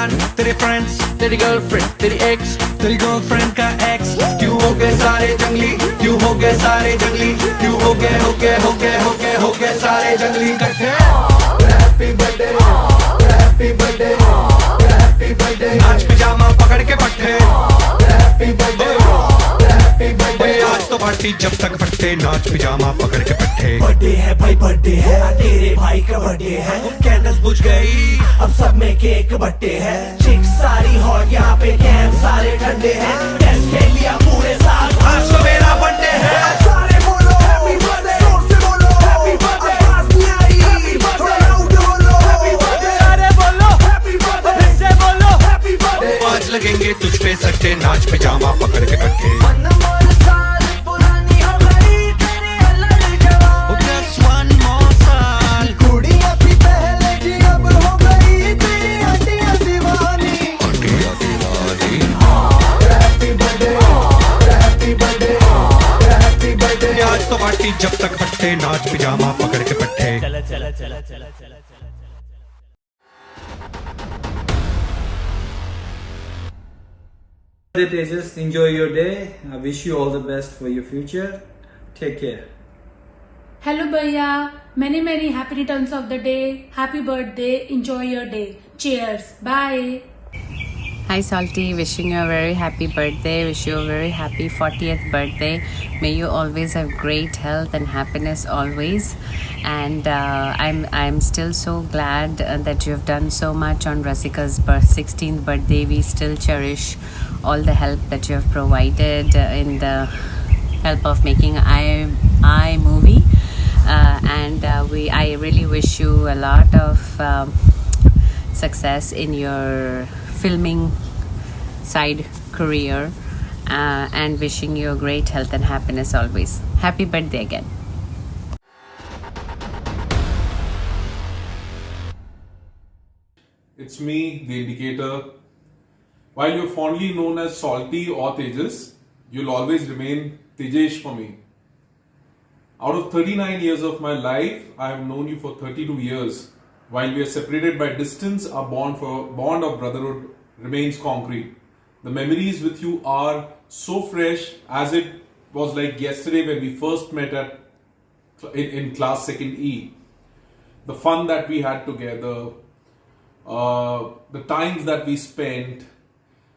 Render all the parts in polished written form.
Fan, तेरे friends, तेरी girlfriend, तेरी एक्स, तेरी गर्लफ्रेंड का एक्स, क्यों हो गए सारे जंगली, क्यों हो गए सारे जंगली, क्यों हो गए हो गए हो गए हो गए हो गए सारे जंगली इकट्ठे। Happy birthday, happy birthday, happy birthday, नाच पिजामा पकड़ के पट्टे, हैप्पी बर्थडे, हैप्पी बर्थडे, आज तो पार्टी जब तक फटते, नाच पिजामा पकड़ के पट्टे। बर्थडे है भाई, बर्थडे है, तेरे भाई का बर्थडे है। कैंडल्स बुझ गई, अब सब में केक बट्टे है। चिक सारी हॉट, यहाँ पे कैंप सारे ठंडे हैं। टेस्ट खेल लिया पूरे साल, आज तो मेरा बर्थडे है। सारे बोलो हैप्पी बर्थडे, जोर से बोलो हैप्पी बर्थडे, आवाज नहीं आई हैप्पी बर्थडे, लाउड बोलो हैप्पी बर्थडे, अरे बोलो हैप्पी बर्थडे, फिर से बोलो हैप्पी बर्थडे। आज लगेंगे तुझ पे सट्टे, नाच पिजामा पकड़ के कट्टे। Just one more साल, कुड़ी अपनी पहले जी अब हो गई तेरी हड्डियां दीवानी। हड्डियां दीवानी। Happy birthday, happy birthday, happy birthday. आज तो पार्टी जब तक फटते, नाच पिजामा पकड़ के पट्टे। चला चला चला चला चला। Tejas, enjoy your day. I wish you all the best for your future. Take care. Hello Bhaiya, many happy returns of the day. Happy birthday, enjoy your day. Cheers, bye. Hi Salty, wishing you a very happy birthday. Wish you a very happy 40th birthday. May you always have great health and happiness always. And I'm still so glad that you have done so much on Rasika's 16th birthday. We still cherish all the help that you have provided in the help of making I movie. I really wish you a lot of success in your filming side career, and wishing you great health and happiness always. Happy birthday again. It's me, the indicator. While you're fondly known as Salty or Tejas, you'll always remain Tejesh for me. Out of 39 years of my life, I have known you for 32 years. While we are separated by distance, our bond of brotherhood remains concrete. The memories with you are so fresh as it was like yesterday when we first met in class 2nd E. The fun that we had together, the times that we spent,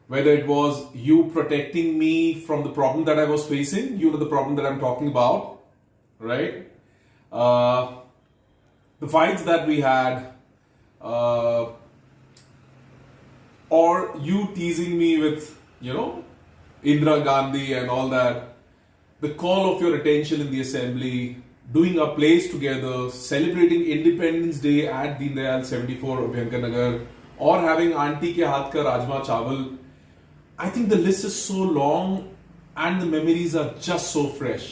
whether it was you protecting me from the problem that I was facing, you know the problem that I'm talking about, right? The fights that we had, or you teasing me with, Indira Gandhi and all that, the call of your attention in the assembly, doing our plays together, celebrating Independence Day at Deen Dayal 74 Abhyankar Nagar, or having auntie ke haath ka rajma chawal. I think the list is so long and the memories are just so fresh.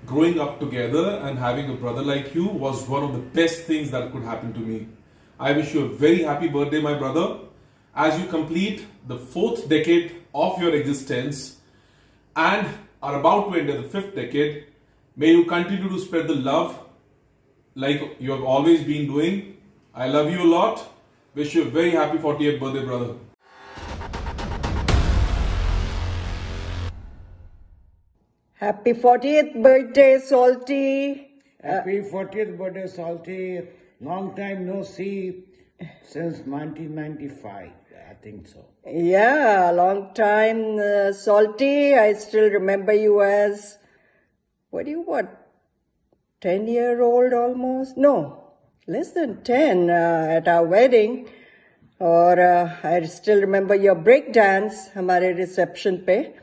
Growing up together and having a brother like you was one of the best things that could happen to me. I wish you a very happy birthday, my brother. As you complete the 4th decade of your existence and are about to enter the 5th decade, may you continue to spread the love like you have always been doing. I love you a lot. Wish you a very happy 40th birthday, brother. Happy 40th birthday, Salty. Happy 40th birthday, Salty. Long time no see since 1995. I think so. Yeah, long time, Salty. I still remember you as, 10-year-old almost? No, less than 10 at our wedding. Or I still remember your break dance, हमारे reception पे.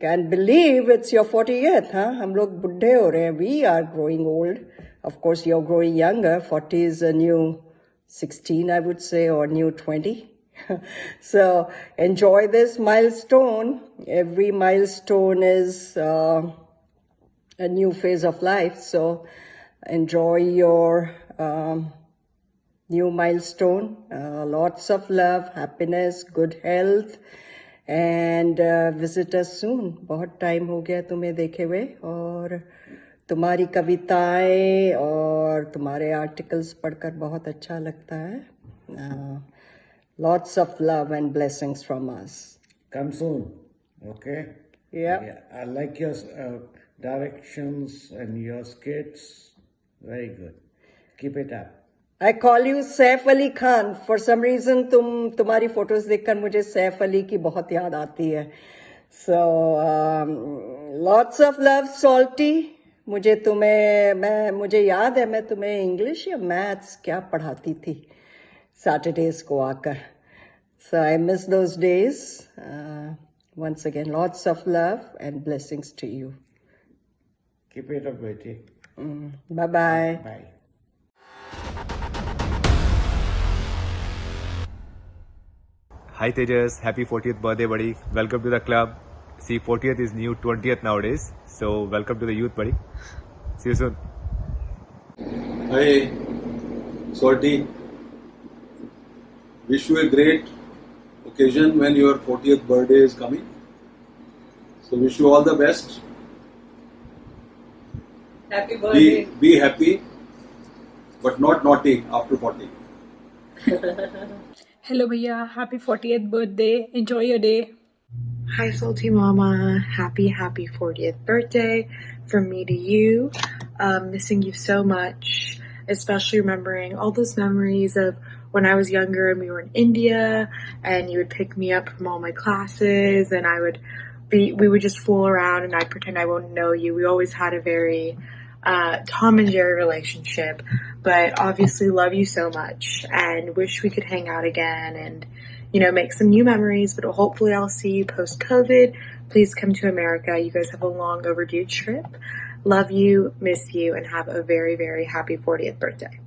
Can't believe it's your 40th, huh? हम लोग बुढ़े हो रहे हैं. We are growing old. Of course, you're growing younger. 40 is a new 16, I would say, or new 20. So enjoy this milestone. Every milestone is a new phase of life. So enjoy your new milestone. Lots of love, happiness, good health. And visit us soon. बहुत time हो गया तुम्हें देखे हुए, और तुम्हारी कविताएं और तुम्हारे आर्टिकल्स पढ़कर बहुत अच्छा लगता है. Lots of love and blessings from us. Come soon, okay? Yeah. I like your directions and your skits. Very good. Keep it up. I call you Saif Ali Khan. For some reason, तुम्हारी photos देखकर मुझे सैफ अली की बहुत याद आती है. So, lots of love, Salty. मुझे याद है मैं तुम्हें English या Maths क्या पढ़ाती थी Saturdays को आकर. So I miss those days. Once again, lots of love and blessings to you. Keep it up, Betty. Bye-bye. Bye. Hi Tejas, happy 40th birthday buddy. Welcome to the club. See, 40th is new 20th nowadays. So welcome to the youth buddy. See you soon. Hi, Salty. Wish you a great occasion when your 40th birthday is coming. So wish you all the best. Happy birthday. Be happy, but not naughty after 40. Hello, Bhaiya. Happy 40th birthday. Enjoy your day. Hi, Salty Mama. Happy 40th birthday from me to you. Missing you so much, especially remembering all those memories of when I was younger and we were in India and you would pick me up from all my classes and we would just fool around and I'd pretend I won't know you. We always had a very Tom and Jerry relationship, but obviously love you so much and wish we could hang out again and, make some new memories, but hopefully I'll see you post-COVID. Please come to America. You guys have a long overdue trip. Love you, miss you, and have a very, very happy 40th birthday.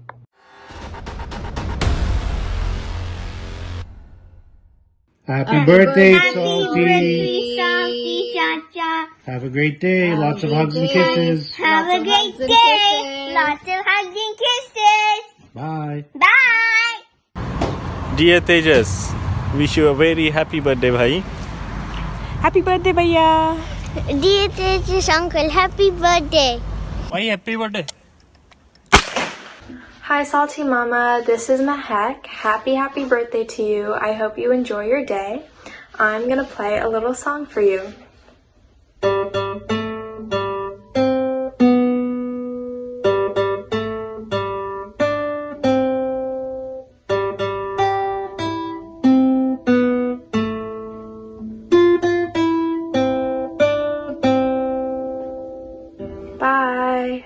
Happy birthday, Salty. Salty Chacha. Have a great day. Lots of hugs and kisses. Have a great day. Lots of hugs and kisses. Bye. Bye. Dear Tejas, wish you a very happy birthday, bhai. Happy birthday, Bhaiya. Dear Tejas uncle, happy birthday. Bhai, happy birthday. Hi, Salty Mama. This is Mahek. Happy birthday to you. I hope you enjoy your day. I'm gonna play a little song for you. Bye.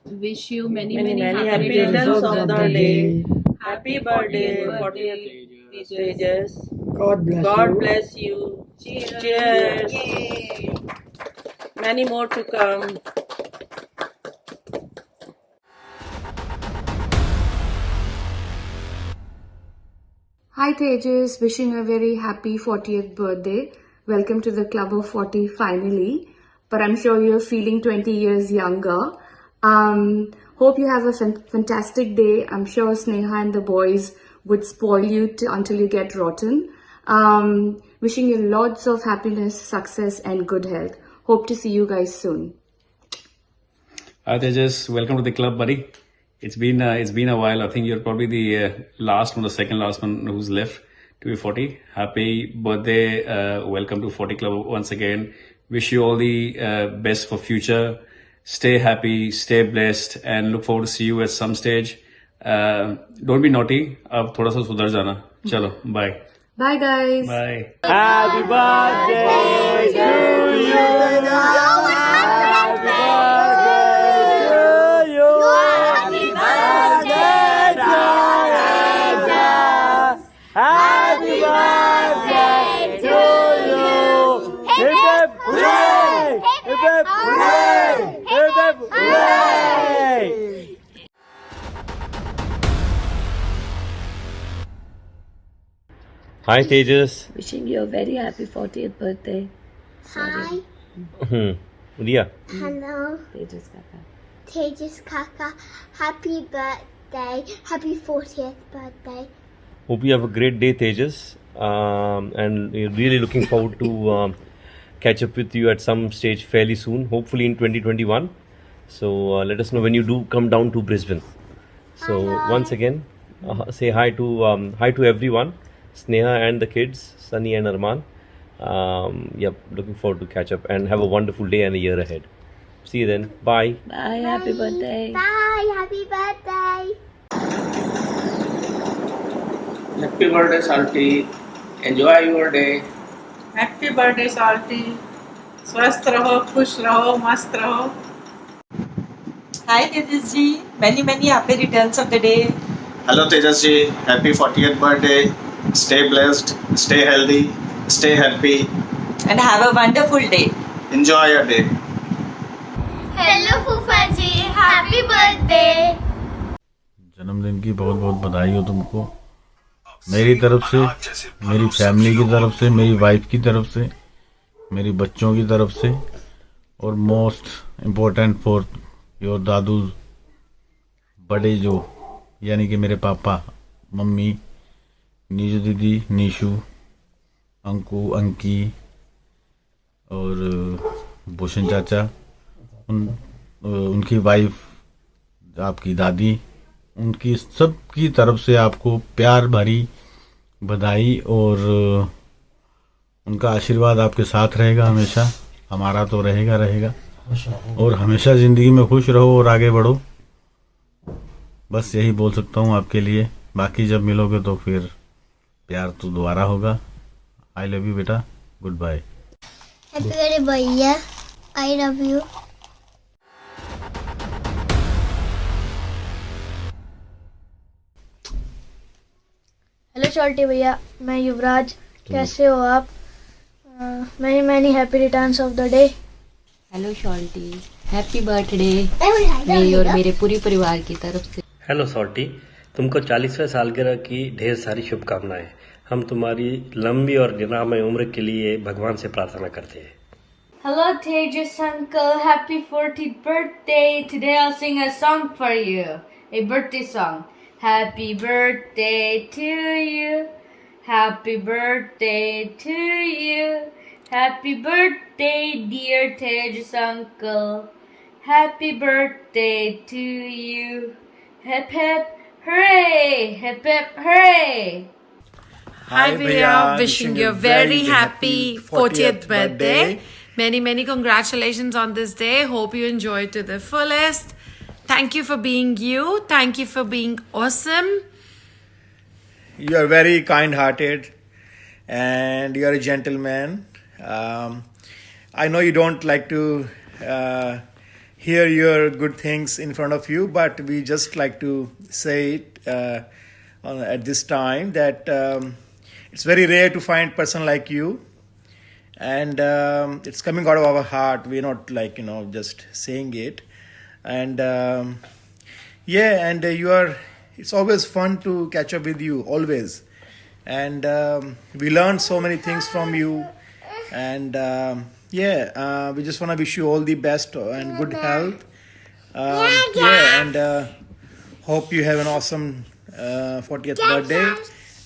Wish you many happy returns of the day. Happy birthday, 40th Tejas. God bless you. Cheers. Many more to come. Hi Tejas, wishing you a very happy 40th birthday. Welcome to the Club of 40 finally. But I'm sure you're feeling 20 years younger. Hope you have a fantastic day. I'm sure Sneha and the boys would spoil you until you get rotten. Wishing you lots of happiness, success and good health. Hope to see you guys soon. Hi Tejas, welcome to the club buddy. It's been a while. I think you're probably the last one, the second last one who's left to be 40. Happy birthday. Welcome to 40 Club once again. Wish you all the best for future. Stay happy, stay blessed, and look forward to see you at some stage. Don't be naughty. अब थोड़ा सा सुधर जाना. चलो, bye. Bye guys. Bye. Happy birthday to you. Happy birthday to you. Hip hip hooray! Hip hip hooray! Hip hip hooray! Hi Tejas. Wishing you a very happy 40th birthday. Hi. Riya. Hello. Tejas Kaka. Tejas Kaka. Happy birthday. Happy 40th birthday. Hope you have a great day, Tejas. And we're really looking forward to catch up with you at some stage fairly soon, hopefully in 2021. So let us know when you do come down to Brisbane. So once again, say hi to everyone, Sneha and the kids, Sunny and Arman. Yep, looking forward to catch up and have a wonderful day and a year ahead. See you then. Bye. Bye, happy birthday. Bye, happy birthday. Happy birthday, Salty. Enjoy your day. Happy birthday salty, स्वस्थ रहो, खुश रहो, मस्त रहो. Hi Tejas ji, many happy returns of the day. Hello Tejas ji, happy 40th birthday. Stay blessed, stay healthy, stay happy, and have a wonderful day. Enjoy your day. Hello फूफा जी, happy birthday. जन्मदिन की बहुत बहुत बधाई हो तुमको, मेरी तरफ से, मेरी फैमिली की तरफ से, मेरी वाइफ की तरफ से, मेरी बच्चों की तरफ से, और मोस्ट इम्पोर्टेंट फॉर योर दादू बड़े जो यानी कि मेरे पापा, मम्मी, नीजू दीदी, नीशू, अंकू, अंकी और भूषण चाचा, उनकी वाइफ, आपकी दादी, उनकी सब की तरफ से आपको प्यार भरी बधाई, और उनका आशीर्वाद आपके साथ रहेगा हमेशा, हमारा तो रहेगा, और हमेशा ज़िंदगी में खुश रहो और आगे बढ़ो. बस यही बोल सकता हूँ आपके लिए. बाकी जब मिलोगे तो फिर प्यार तो दोबारा होगा. आई लव यू बेटा, गुड बाय. हैप्पी बर्थडे भैया, आई लव यू. हेलो शॉल्टी भैया, मैं युवराज. कैसे हो आप? Many happy returns of the day. Hello शॉल्टी, हैप्पी बर्थडे मेरी और मेरे पूरी परिवार की तरफ से. हेलो सॉल्टी, तुमको 40वें सालगिरह की ढेर सारी शुभकामनाएं. हम तुम्हारी लंबी और निरामय उम्र के लिए भगवान से प्रार्थना करते हैं. Hello Tejas uncle, happy 40th birthday. Today I'll sing a song for you, a birthday song. Happy birthday to you, happy birthday to you, happy birthday dear Tejas uncle, happy birthday to you. Hip hip hooray, hip hip hooray. Hi Bhaiya, wishing you a very happy 40th birthday. Many congratulations on this day. Hope you enjoy it to the fullest. Thank you for being you. Thank you for being awesome. You are very kind-hearted and you are a gentleman. I know you don't like to hear your good things in front of you, but we just like to say it at this time that it's very rare to find a person like you, and it's coming out of our heart. We're not like just saying it. And you are, it's always fun to catch up with you, always. And we learned so many things from you. And we just want to wish you all the best and good health. Hope you have an awesome 40th birthday.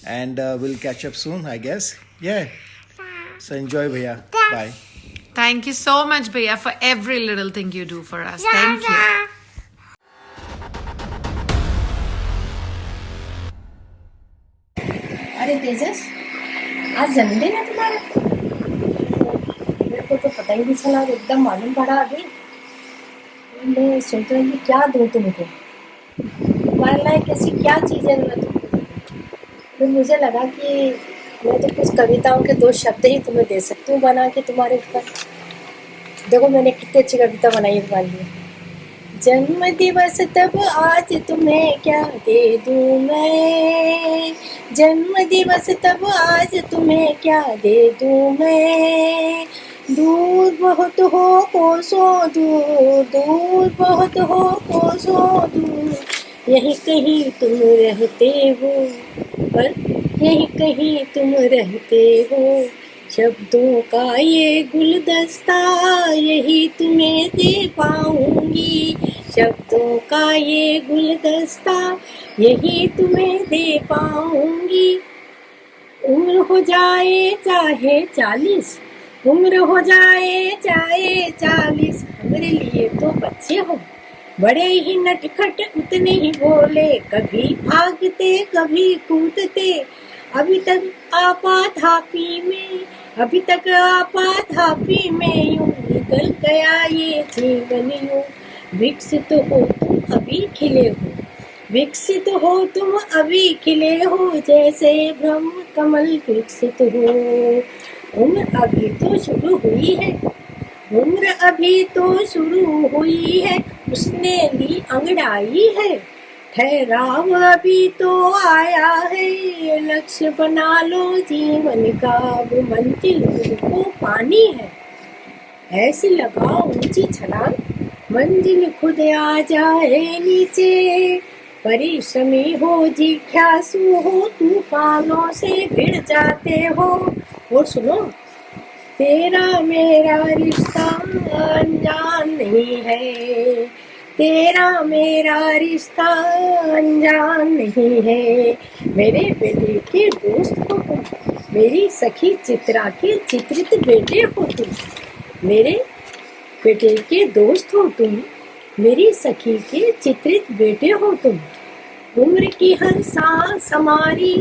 And we'll catch up soon, I guess. So enjoy, Bhaiya. Bye. Thank you so much, Bhaiya, for every little thing you do for us. Thank you. अरे तेजस, आज जन्मदिन है तुम्हारा? मेरे को तो पता ही नहीं चला, एकदम मालूम पड़ा अभी. मैं सोच रही थी क्या दूँ तुमको, तुम्हारे लायक ऐसी क्या चीज़ है मैं तुमको दूँ. फिर मुझे लगा कि मैं तो कुछ कविताओं के 2 शब्द ही तुम्हें दे सकती हूँ बना के तुम्हारे ऊपर. देखो मैंने कितनी अच्छी कविता बनाई है तुम्हारे लिए. जन्म दिवस तब आज तुम्हें क्या दे दूँ मैं, जन्म दिवस तब आज तुम्हें क्या दे दूँ मैं. दूर बहुत हो कोसों दूर, दूर बहुत हो कोसों दूर, यही कहीं तुम रहते हो, पर यही कहीं तुम रहते हो. शब्दों का ये गुलदस्ता यही तुम्हें दे पाऊंगी, शब्दों का ये गुलदस्ता यही तुम्हें दे पाऊंगी. उम्र हो जाए चाहे 40, उम्र हो जाए चाहे 40, हमारे लिए तो बच्चे हो, बड़े ही नटखट उतने ही भोले, कभी भागते कभी कूदते, अभी तक आपाधापी में यूं निकल गया ये जीवन यूं। विकसित हो तुम अभी खिले हो, विकसित हो तुम अभी खिले हो, जैसे ब्रह्म कमल विकसित हो। उम्र अभी तो शुरू हुई है, उम्र अभी तो शुरू हुई है, उसने ली अंगड़ाई है, ठहराव अभी तो आया है, लक्ष्य बना लो जीवन का, वो मंजिल को पानी है, ऐसी लगाओ ऊंची छलांग, मंजिल खुद आ जाए नीचे, परिश्रमी हो जिज्ञासु हो, तूफानों से भिड़ जाते हो। और सुनो, तेरा मेरा रिश्ता अनजान नहीं है, तेरा मेरा रिश्ता अनजान नहीं है, मेरे बेटे के दोस्त हो तुम, मेरी सखी चित्रा के चित्रित बेटे हो तुम, मेरे बेटे के दोस्त हो तुम, मेरी सखी के चित्रित बेटे हो तुम। उम्र की हर सांस हमारी,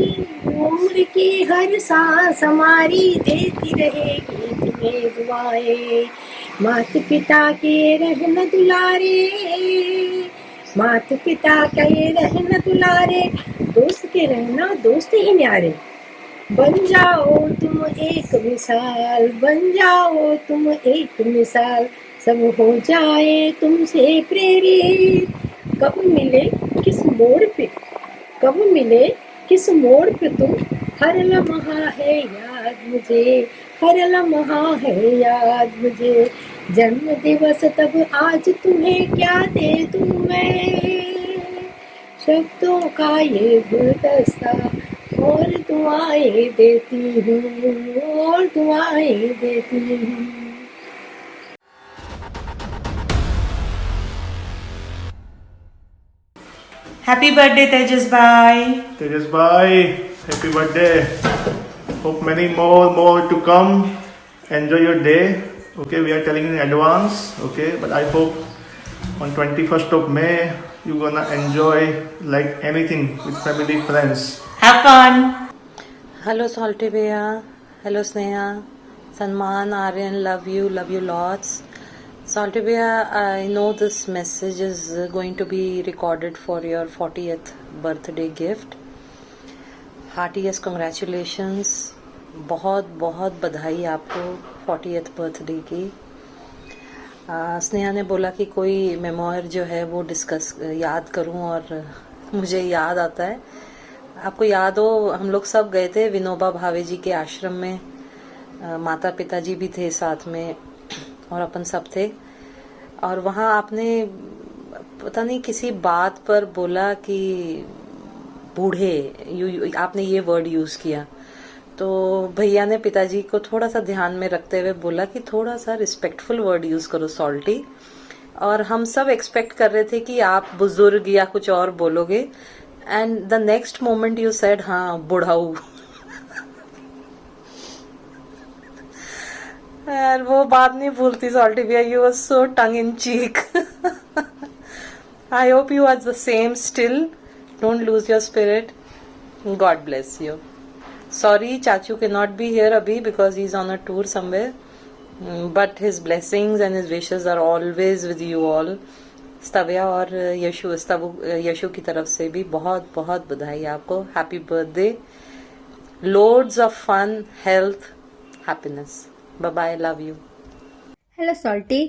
उम्र की हर सांस हमारी देती रहेगी तुम्हें दुआएं, माता पिता के रहना दुलारे, माता पिता के रहना दुलारे, दोस्त के रहना दोस्त ही न्यारे। बन जाओ तुम एक मिसाल, बन जाओ तुम एक मिसाल, सब हो जाए तुमसे प्रेरित। कब मिले किस मोड़ पे, कब मिले किस मोड़ पे तुम, हर लम्हा है याद मुझे, हर लम्हा है याद मुझे, जन्म दिवस तब आज तुम्हें क्या दे दूं मैं, शब्दों का ये गुलदस्ता और दुआएं देती हूँ, और दुआएं देती हूँ। Happy birthday, Tejas bhai. Tejas bhai, happy birthday. Hope many more to come. Enjoy your day. Okay, we are telling in advance. Okay, but I hope on 21st of May you're gonna enjoy like anything with family, friends. Have fun. Hello Salty Bhaiya. Hello Sneha. Sanman, Aryan, love you lots. Salty Bhaiya, I know this message is going to be recorded for your 40th birthday gift. Heartiest congratulations. बहुत बहुत बधाई आपको 40th birthday की। स्नेहा ने बोला कि कोई memoir जो है वो डिस्कस याद करूं, और मुझे याद आता है, आपको याद हो हम लोग सब गए थे विनोबा भावे जी के आश्रम में, माता पिताजी भी थे साथ में और अपन सब थे, और वहाँ आपने पता नहीं किसी बात पर बोला कि बूढ़े, आपने ये वर्ड यूज किया, तो भैया ने पिताजी को थोड़ा सा ध्यान में रखते हुए बोला कि थोड़ा सा रिस्पेक्टफुल वर्ड यूज करो सॉल्टी, और हम सब एक्सपेक्ट कर रहे थे कि आप बुजुर्ग या कुछ और बोलोगे, and the next moment you said हाँ बुढ़ाऊ। यार वो बात नहीं भूलती सॉल्टी भैया, you was so tongue in cheek. I hope you are the same still, don't lose your spirit, God bless you. Sorry, Chachu cannot be here abhi because he's on a tour somewhere. But his blessings and his wishes are always with you all. स्तव्या और यशु की तरफ से भी बहुत बहुत बधाई आपको। Happy birthday. Loads of fun, health, happiness. Bye bye, love you. Hello Salty,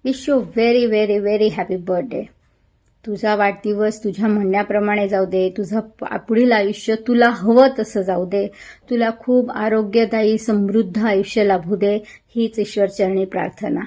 wish you very very very happy birthday. तुझा वाढदिवस तुझ्या म्हणण्याप्रमाणे जाऊ दे, तुझं पुढील आयुष्य तुला हवं तसं जाऊ दे, तुला खूप आरोग्यदायी समृद्ध आयुष्य लाभू दे, हीच ईश्वरचरणी प्रार्थना।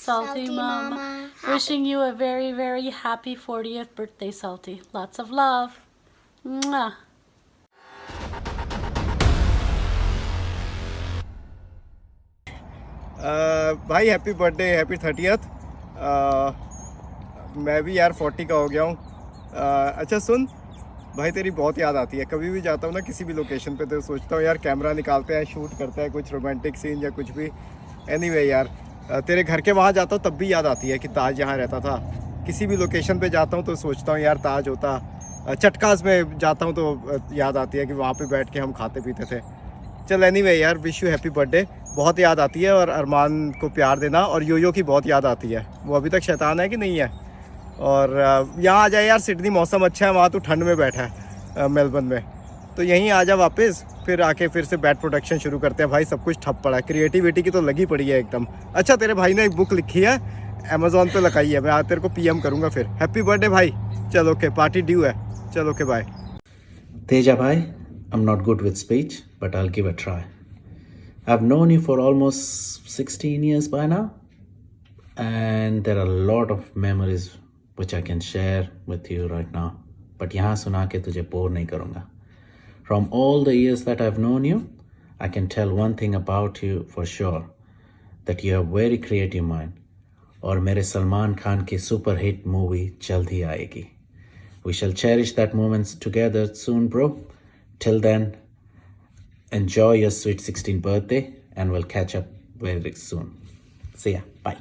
Salty Mama. Wishing you a very, very happy 40th birthday, Salty. Lots of love. Mwah. भाई हैप्पी बर्थडे, हैप्पी 30th। मैं भी यार 40 का हो गया हूँ। अच्छा सुन भाई, तेरी बहुत याद आती है। कभी भी जाता हूँ ना किसी भी लोकेशन पे तो सोचता हूँ यार कैमरा निकालते हैं, शूट करते हैं कुछ रोमांटिक सीन या कुछ भी। एनीवे यार, तेरे घर के वहाँ जाता हूँ तब भी याद आती है कि ताज यहाँ रहता था। किसी भी लोकेशन पे जाता हूँ तो सोचता हूँ यार ताज होता। चटकास में जाता हूँ तो याद आती है कि वहाँ पे बैठ के हम खाते पीते थे। चल एनीवे यार, विश यू हैप्पी बर्थडे। बहुत याद आती है और अरमान को प्यार देना, और योयो की बहुत याद आती है। वो अभी तक शैतान है कि नहीं है। और यहाँ आ जाए यार, सिडनी मौसम अच्छा है, वहाँ तो ठंड में बैठा है मेलबर्न में, तो यहीं आ जा वापस। फिर आके फिर से बैट प्रोडक्शन शुरू करते हैं। भाई सब कुछ ठप पड़ा है, क्रिएटिविटी की तो लगी पड़ी है एकदम। अच्छा तेरे भाई ने एक बुक लिखी है, अमेजोन पे लगाई है, मैं आज तेरे को पीएम करूँगा फिर। हैप्पी बर्थडे भाई। चलो ओके, पार्टी ड्यू है। चलो okay bye. Teja bhai, I'm not good with speech, but I'll give a try. I've known you for almost 16 years by now, and there are a lot of memories which I can share with you right now. But यहाँ सुना के तुझे bore नहीं करूँगा. From all the years that I've known you, I can tell one thing about you for sure, that you have very creative mind. और मेरे सलमान खान की super hit movie जल्द ही आएगी. We shall cherish that moments together soon, bro. Till then, enjoy your sweet 16th birthday and we'll catch up very soon. See ya. Bye.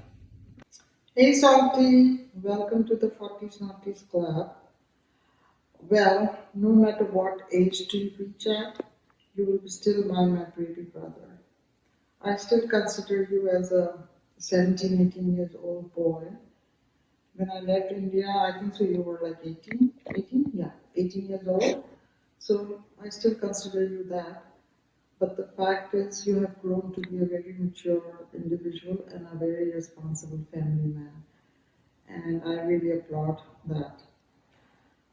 Hey Salty, welcome to the 40s Naughties Club. Well, no matter what age do you reach at, you will be still my baby brother. I still consider you as a 17, 18 years old boy. When I left India, I think so you were like 18? Yeah, 18 years old. So I still consider you that. But the fact is you have grown to be a very mature individual and a very responsible family man. And I really applaud that.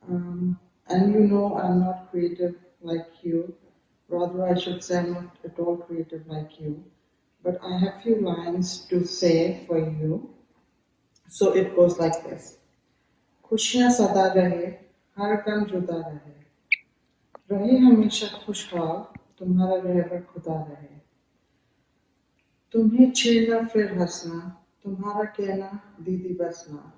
And you know I'm not creative like you. Rather, I should say I'm not at all creative like you. But I have few lines to say for you. So it goes like this. खुशियाँ सदा रहे, हर गम जुदा रहे हमेशा खुशहाल, तुम्हारा रहबर खुदा रहे। तुम्हें छेड़ना फिर हंसना, तुम्हारा कहना दीदी बसना,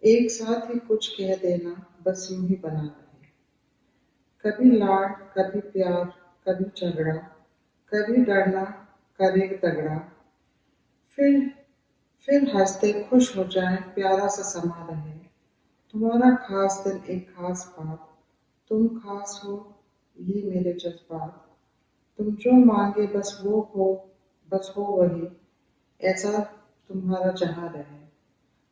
एक साथ ही कुछ कह देना, बस यूं ही बना रहे। कभी लाड, कभी प्यार, कभी झगड़ा, कभी डरना, करे तगड़ा, फिर हंसते खुश हो जाए, प्यारा सा समा रहे। तुम्हारा खास दिन एक खास बात, तुम खास हो ये मेरे जज्बात, तुम जो मांगे बस हो वही, ऐसा तुम्हारा जहां रहे।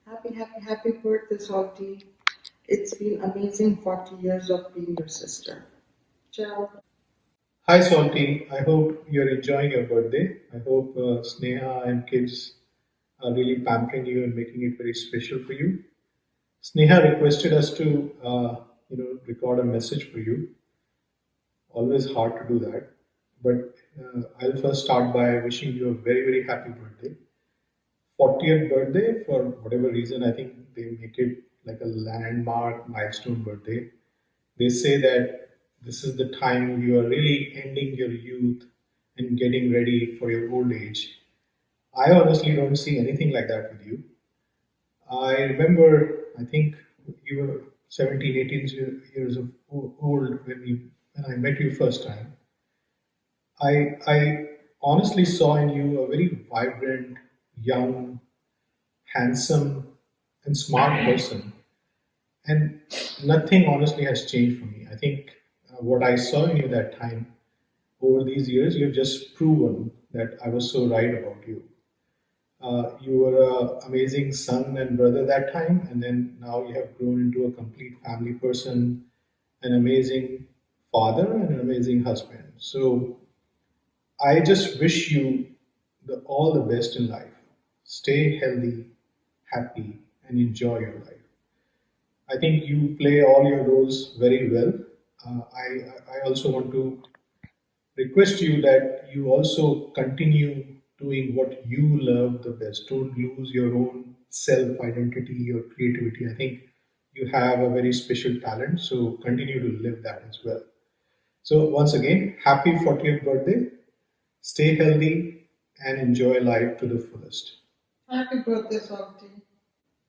Happy birthday, Salty. It's been amazing 40 years of being your sister. Ciao. Hi Salty, I hope you're enjoying your birthday. I hope Sneha and kids are really pampering you and making it very special for you. Sneha requested us to, record a message for you. Always hard to do that, but I'll first start by wishing you a very, very happy birthday. 40th birthday, for whatever reason, I think they make it like a landmark milestone birthday. They say that this is the time you are really ending your youth and getting ready for your old age. I honestly don't see anything like that with you. I remember, I think you were 17, 18 years old when I met you first time. I honestly saw in you a very vibrant, young, handsome, and smart person. And nothing honestly has changed for me. I think what I saw in you that time, over these years, you've just proven that I was so right about you. You were an amazing son and brother that time, and then now you have grown into a complete family person, an amazing father, and an amazing husband. So I just wish you all the best in life. Stay healthy, happy, and enjoy your life. I think you play all your roles very well. I also want to request you that you also continue doing what you love the best. Don't lose your own self-identity, your creativity. I think you have a very special talent, so continue to live that as well. So once again, happy 40th birthday. Stay healthy and enjoy life to the fullest. Happy birthday, Salty.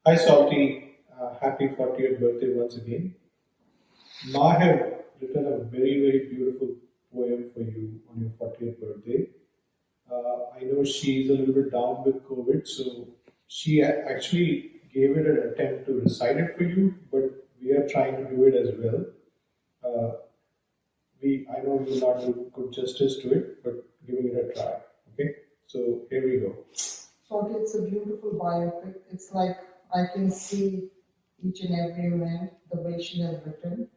Hi Salty, happy 40th birthday once again. Ma have written a very, very beautiful poem for you on your 40th birthday. I know she's a little bit down with COVID, so she actually gave it an attempt to recite it for you, but we are trying to do it as well. I know you will not do good justice to it, but giving it a try. Okay, so here we go. Salty, it's a beautiful biopic. It's like I can see each and every event the way she has written.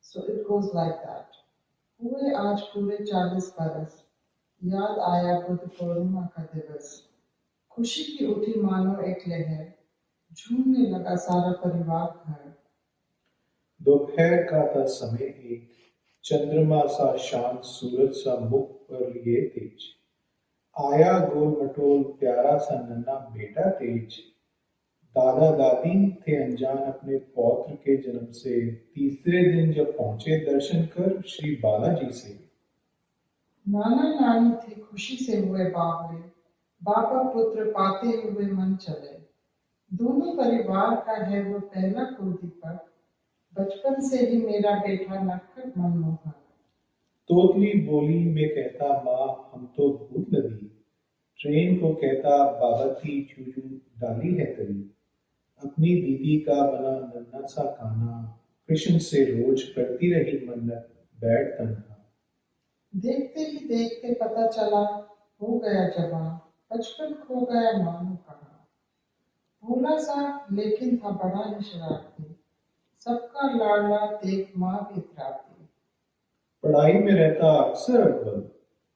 So it goes like that. हुए आज पूरे 40 बरस, याद आया बुद्ध पूर्णिमा का दिवस, खुशी की उठी मानो एक लहर, झूमने लगा सारा परिवार घर। दोपहर का था समय एक, चंद्रमा सा शांत सूरज सा मुख पर लिए तेज, आया गोल मटोल प्यारा सा नन्हा बेटा तेज। दादा दादी थे अनजान अपने पौत्र के जन्म से, तीसरे दिन जब पहुंचे दर्शन कर श्री बालाजी से। नाना नानी थे खुशी से हुए बावले, बाबा पुत्र पाते हुए मन चले, दोनों परिवार का है वो पहला कुलदीपक, बचपन से ही मेरा बेटा नक्कड़ मनमोहक। तोतली बोली में कहता माँ हम तो भूत लगी, ट्रेन को कहता बाबती चूचू डाली है तली, अपनी दीदी का बना नन्हा सा काना, कृष्ण से रोज करती रही मन्नत बैठ तन्हा। देखते ही देखते पता चला हो गया जवान, बचपन खो गया मानो कहा, भोला सा लेकिन था बड़ा ही शरारती, सबका लाडला देख माँ भी इतराती। पढ़ाई में रहता अक्सर अव्वल,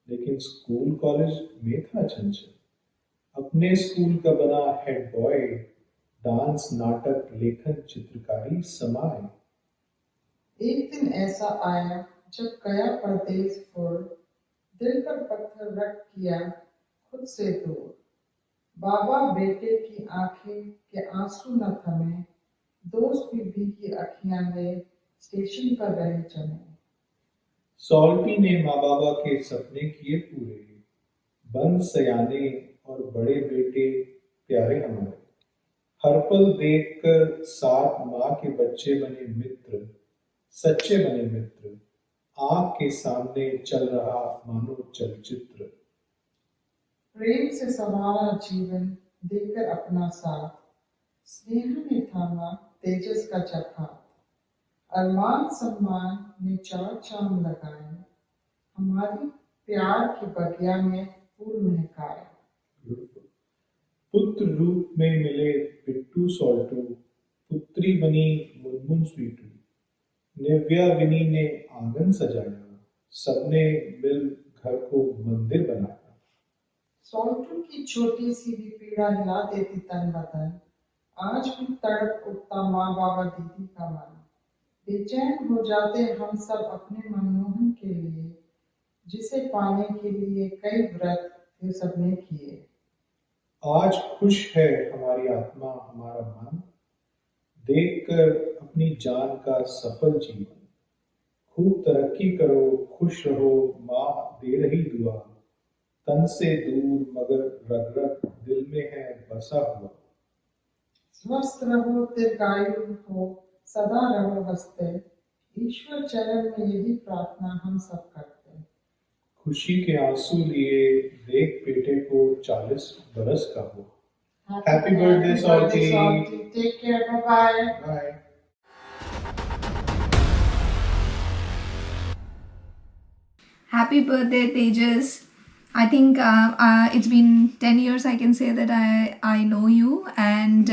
लेकिन स्कूल कॉलेज में था चंचल, अपने स्कूल का बना हेड बॉय, डांस नाटक लेखन चित्रकारी समाए। एक दिन ऐसा आया जब गया परदेश फुर, दिल पर पत्थर रख किया खुद से दूर, बाबा बेटे की आंखें के आंसू न थमे, दोस्त भी भीगी अखियां ले स्टेशन पर रहे जमे। सॉल्टी ने माँ बाबा के सपने किए पूरे, बन सयाने और बड़े बेटे प्यारे हमारे, हर पल देखकर साथ माँ के बच्चे बने मित्र, सच्चे बने मित्र, आँख के सामने चल रहा मानो चलचित्र। प्रेम से संवारा जीवन देकर अपना साथ, स्नेह ने थामा तेजस का चखा, अरमान सम्मान ने चार चांद लगाए, हमारी प्यार की बगिया में फूल महकाए। पुत्र रूप में मिले पिट्टू सॉल्टू, पुत्री बनी मुनमुन स्वीटू, निव्या विनी ने आंगन सजाया, सबने मिल घर को मंदिर बनाया। सॉल्टू की छोटी सी भी पीड़ा हिला देती तन बदन, आज भी तड़प उठता माँ बाबा दीदी का मन, बेचैन हो जाते हम सब अपने मनमोहन के लिए, जिसे पाने के लिए कई व्रत थे सबने किए। आज खुश है हमारी आत्मा हमारा मन, देखकर अपनी जान का सफल जीवन, खूब तरक्की करो खुश रहो माँ दे रही दुआ, तन से दूर मगर रग रग दिल में है बसा हुआ। स्वस्थ रहो दीर्घायु हो सदा रहो हंसते, ईश्वर चरण में यही प्रार्थना हम सब करते। खुशी के आंसू लिए देख बेटे को 40 बरस का हो। Happy birthday salty. Take care, bye bye. Happy birthday, Tejas. I think it's been 10 years, I can say that I know you, and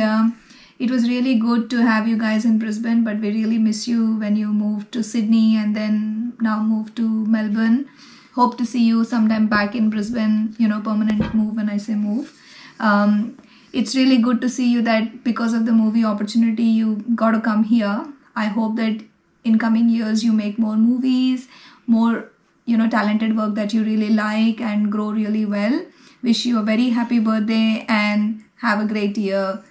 it was really good to have you guys in Brisbane, but we really miss you when you moved to Sydney and then now moved to Melbourne. Hope to see you sometime back in Brisbane, permanent move when I say move. It's really good to see you that because of the movie opportunity, you got to come here. I hope that in coming years, you make more movies, more talented work that you really like and grow really well. Wish you a very happy birthday and have a great year.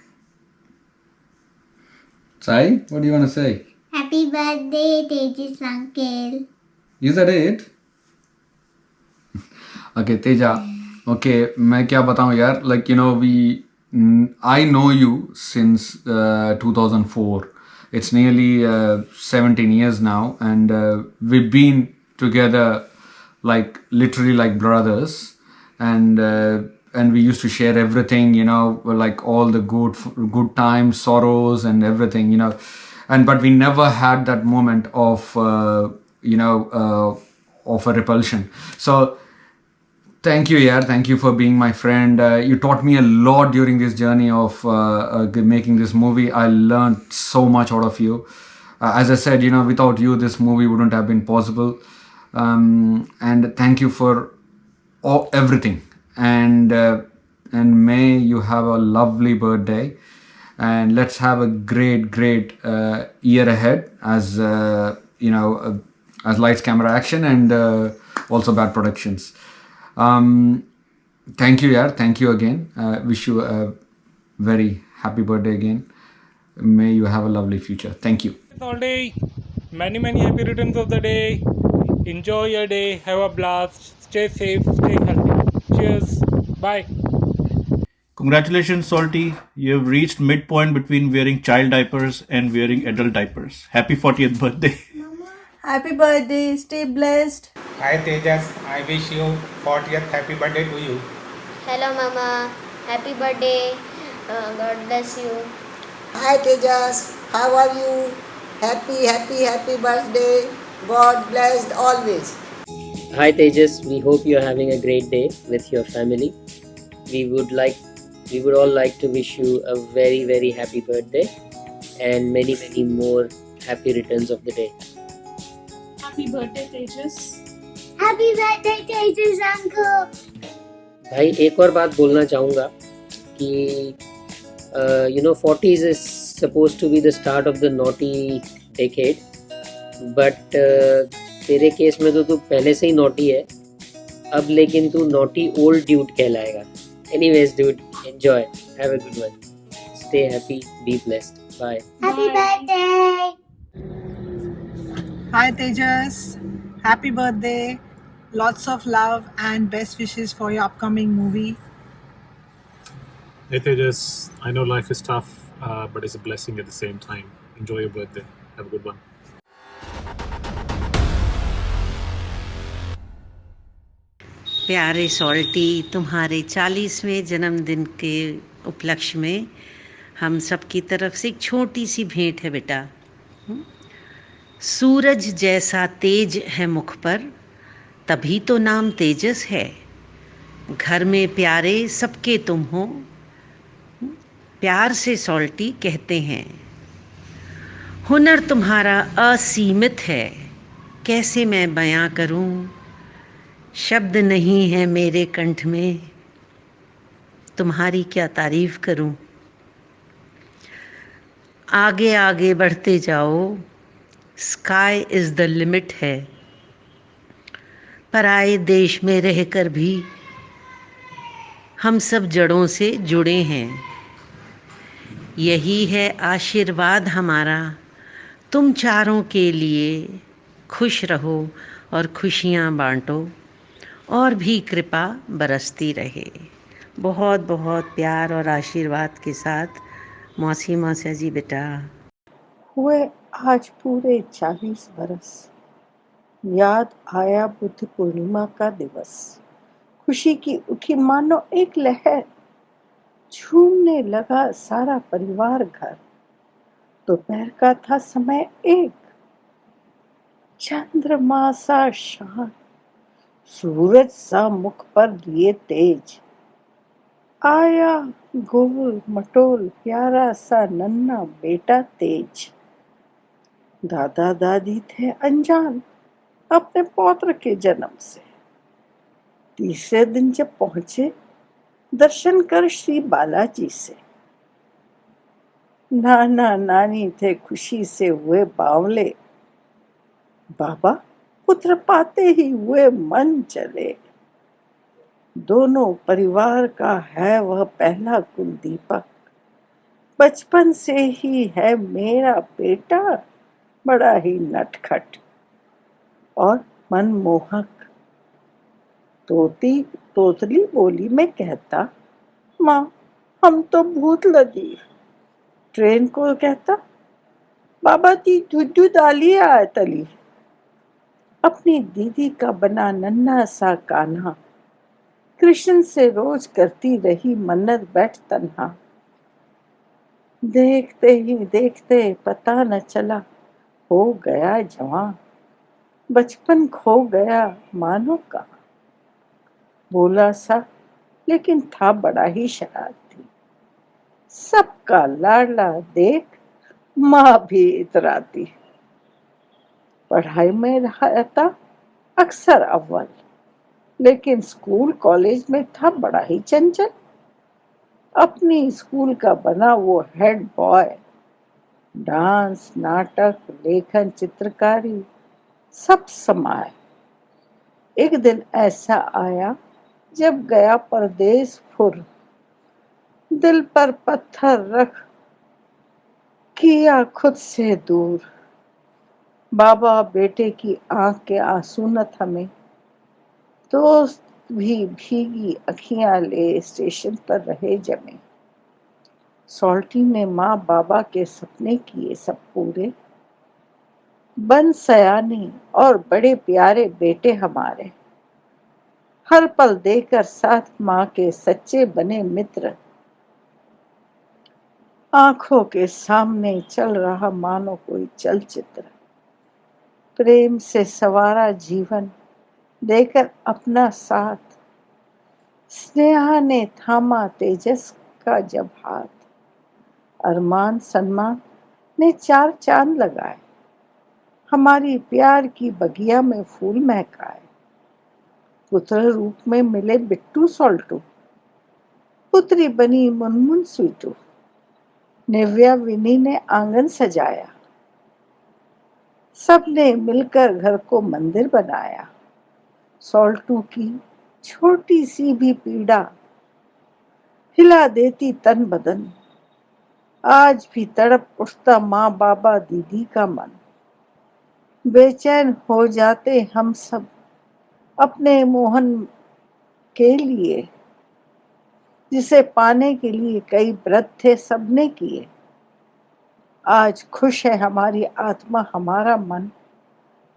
Sai, what do you want to say? Happy birthday, Tejas uncle. You said it? Okay, Teja, Okay, मैं क्या बताऊँ यार, like you know I know you since 2004. It's nearly 17 years now, and we've been together like literally like brothers, and we used to share everything, like all the good times, sorrows, and everything, and but we never had that moment of of a repulsion. So thank you, yeah. Thank you for being my friend. You taught me a lot during this journey of making this movie. I learned so much out of you. As I said, without you, this movie wouldn't have been possible. And thank you for everything. And may you have a lovely birthday. And let's have a great year ahead as as Lights, Camera, Action, and also Bad Productions. Thank you, yaar. Thank you again. Wish you a very happy birthday again. May you have a lovely future. Thank you. All day. Many happy returns of the day. Enjoy your day. Have a blast. Stay safe. Stay healthy. Cheers. Bye. Congratulations, Salty. You have reached midpoint between wearing child diapers and wearing adult diapers. Happy 40th birthday. Happy birthday. Stay blessed. Hi Tejas, I wish you 40th happy birthday to you. Hello Mama, happy birthday. God bless you. Hi Tejas, how are you? Happy birthday. God blessed always. Hi Tejas, we hope you're having a great day with your family. We would all like to wish you a very happy birthday and many more happy returns of the day. Happy birthday Tejas. Happy birthday Tejas uncle. भाई एक और बात बोलना चाहूँगा कि 40s is supposed to be the start of the naughty decade, but तेरे case में तो तू पहले से ही naughty है, अब लेकिन तू naughty old dude कहलाएगा. Anyways dude, enjoy, have a good one, stay happy, be blessed, bye. Happy birthday. Hi Tejas. Happy birthday. Lots of love and best wishes for your upcoming movie. Hey Tejas, I know life is tough, but it's a blessing at the same time. Enjoy your birthday. Have a good one. प्यारे salty, तुम्हारे 40वें जन्मदिन के उपलक्ष्य में हम सब की तरफ से एक छोटी सी भेंट है बेटा। सूरज जैसा तेज है मुख पर, तभी तो नाम तेजस है। घर में प्यारे सबके तुम हो, प्यार से सॉल्टी कहते हैं। हुनर तुम्हारा असीमित है, कैसे मैं बयां करूं, शब्द नहीं है मेरे कंठ में, तुम्हारी क्या तारीफ करूं। आगे आगे बढ़ते जाओ, स्काई इज़ द लिमिट है। पराए देश में रहकर भी हम सब जड़ों से जुड़े हैं। यही है आशीर्वाद हमारा तुम चारों के लिए। खुश रहो और खुशियाँ बांटो और भी कृपा बरसती रहे। बहुत बहुत प्यार और आशीर्वाद के साथ मौसी मौसा जी बेटा। हुए आज पूरे 40 बरस, याद आया बुद्ध पूर्णिमा का दिवस। खुशी की उठी मानो एक लहर, झूमने लगा सारा परिवार घर। दोपहर का था समय एक, चंद्रमा सा शांत, सूरज सा मुख पर लिए तेज। आया गोल मटोल प्यारा सा नन्हा बेटा तेज। दादा दादी थे अनजान अपने पौत्र के जन्म से। तीसरे दिन जब पहुंचे दर्शन कर श्री बालाजी से, नाना नानी थे खुशी से हुए बावले। बाबा पुत्र पाते ही हुए मन चले। दोनों परिवार का है वह पहला कुल दीपक। बचपन से ही है मेरा बेटा बड़ा ही नटखट और मनमोहक। तोतली बोली में कहता, माँ हम तो भूत लगी। ट्रेन को कहता, बाबा ती दूध डाली आए तली। अपनी दीदी का बना नन्हा सा कान्हा कृष्ण से रोज करती रही मन्नत बैठ तन्हा। देखते ही देखते पता न चला हो गया जवान, बचपन खो गया मानो का। बोला सा लेकिन था बड़ा ही शरारती, सबका लाडला देख माँ भी इतराती। पढ़ाई में रहता अक्सर अव्वल, लेकिन स्कूल कॉलेज में था बड़ा ही चंचल। अपनी स्कूल का बना वो हेड बॉय, डांस नाटक लेखन चित्रकारी सब समाए। एक दिन ऐसा आया जब गया परदेश फुर, दिल पर पत्थर रख किया खुद से दूर। बाबा बेटे की आंख के आंसू न थमे, दोस्त भी भीगी अखियां ले स्टेशन पर रहे जमे। सॉल्टी ने माँ बाबा के सपने किए सब पूरे, बन सयानी और बड़े प्यारे बेटे हमारे। हर पल देकर साथ माँ के सच्चे बने मित्र, आंखों के सामने चल रहा मानो कोई चलचित्र। प्रेम से सवारा जीवन देकर अपना साथ, स्नेहा ने थामा तेजस का जब हाथ। अरमान सन्मान ने 4 चांद लगाए, हमारी प्यार की बगिया में फूल महकाए। पुत्र रूप में मिले बिट्टू सॉल्टू, पुत्री बनी मुनमुन स्वीटू। निव्या विनी ने आंगन सजाया, सबने मिलकर घर को मंदिर बनाया। सॉल्टू की छोटी सी भी पीड़ा हिला देती तन बदन, आज भी तड़प उठता माँ बाबा दीदी का मन। बेचैन हो जाते हम सब अपने मोहन के लिए, जिसे पाने के लिए कई व्रत थे सबने किए। आज खुश है हमारी आत्मा हमारा मन,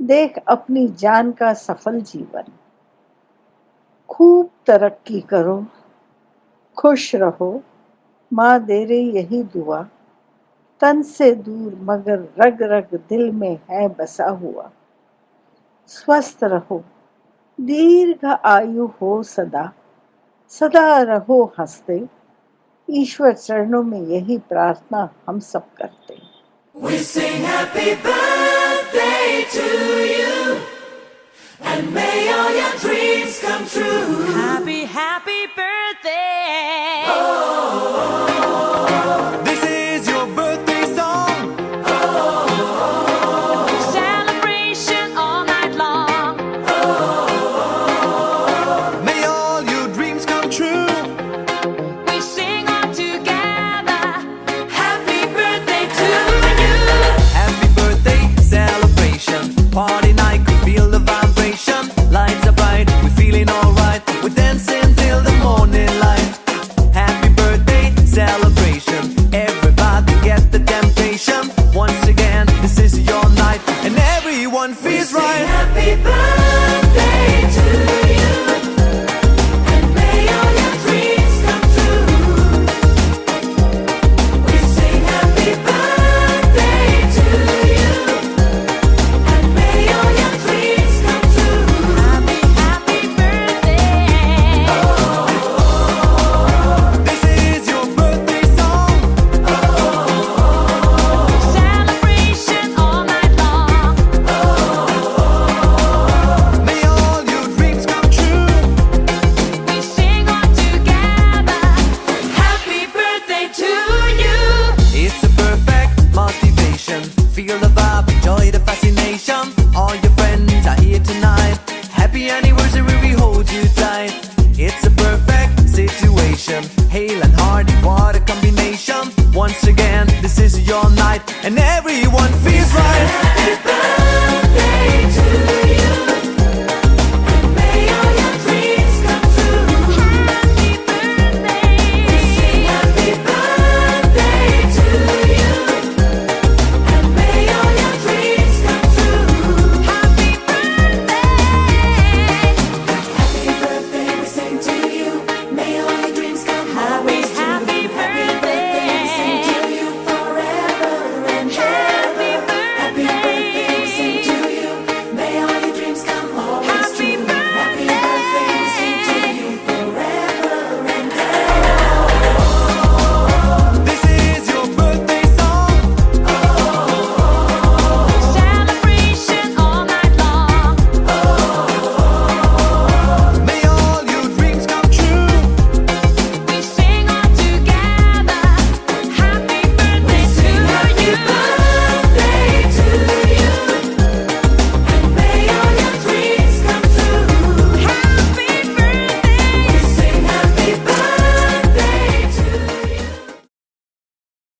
देख अपनी जान का सफल जीवन। खूब तरक्की करो, खुश रहो, माँ दे रही यही दुआ। तन से दूर मगर रग रग दिल में है बसा हुआ। स्वस्थ रहो, दीर्घ आयु हो सदा, सदा रहो हंसते। ईश्वर चरणों में यही प्रार्थना हम सब करते। We sing happy birthday to you, and may all your dreams come true. Happy, happy birthday. This is your birthday song. Celebration all night long. May all your dreams come true. We sing all together. Happy birthday to you. Happy birthday celebration. Party night, we feel the vibration. Lights are bright, we're feeling alright. We're dancing till the morning light. Happy birthday celebration. Everybody get the temptation. Once again, this is your night, and everyone feels right. Happy birthday to you, and may all your dreams come true. We sing happy birthday to you, and may all your dreams come true. Happy, happy birthday. This is your birthday song. Celebration all night long. May all your dreams come true. We sing all together. Happy birthday to you. It's a perfect motivation. Feel the vibe, enjoy the fascination. All your friends are here tonight. Happy anniversary, we hold you tight. It's a perfect situation. Hale and hearty, what a combination. Once again, this is your night, and